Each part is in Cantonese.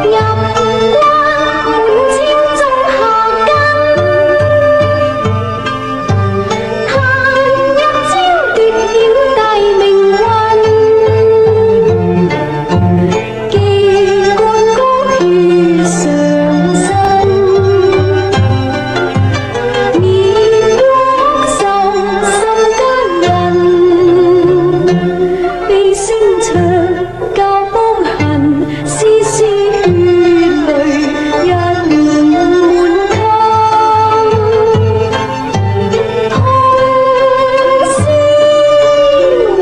入關滿千中下根，嘆一朝奪了大命運。記幹高血上身，滅國仇心奸人。悲聲長教邦痕，絲絲血淚人滿襟。痛先王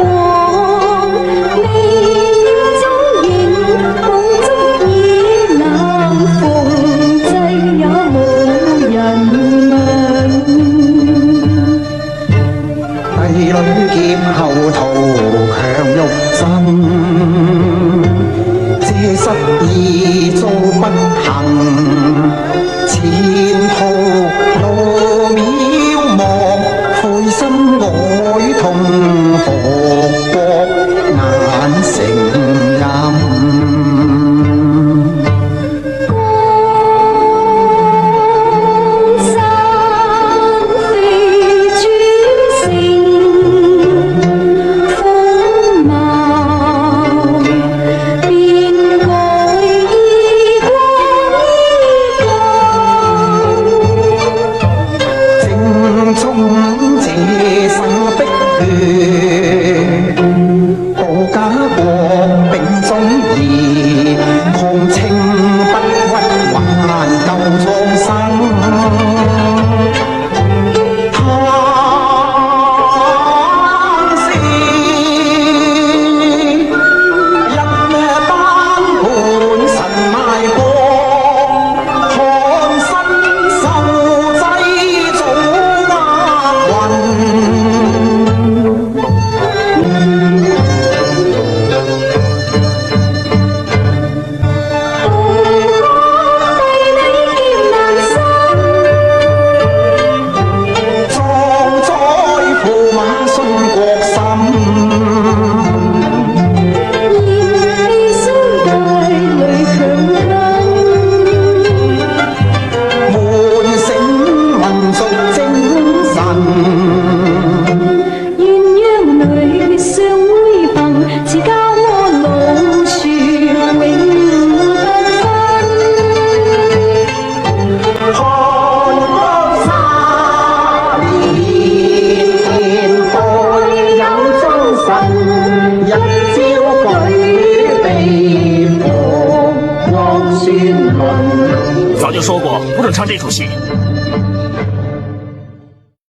未了蹤影，夢中已難逢際，也無人問。帝女劫後圖強玉真，借失意遭不幸，前途路渺茫，悔心哀痛復國難成任。江山飛轉成風貌，變改衣冠衣舊。正宗這生碧血，保家國並忠義，狂情不屈還舊創新。嘆是一班本神賣國，看身受制早厄運。壯哉駙馬殉國心，喚醒民族精神。看江沙年代有忠臣，一朝舉被復國宣論。早就说过不准唱这出戏。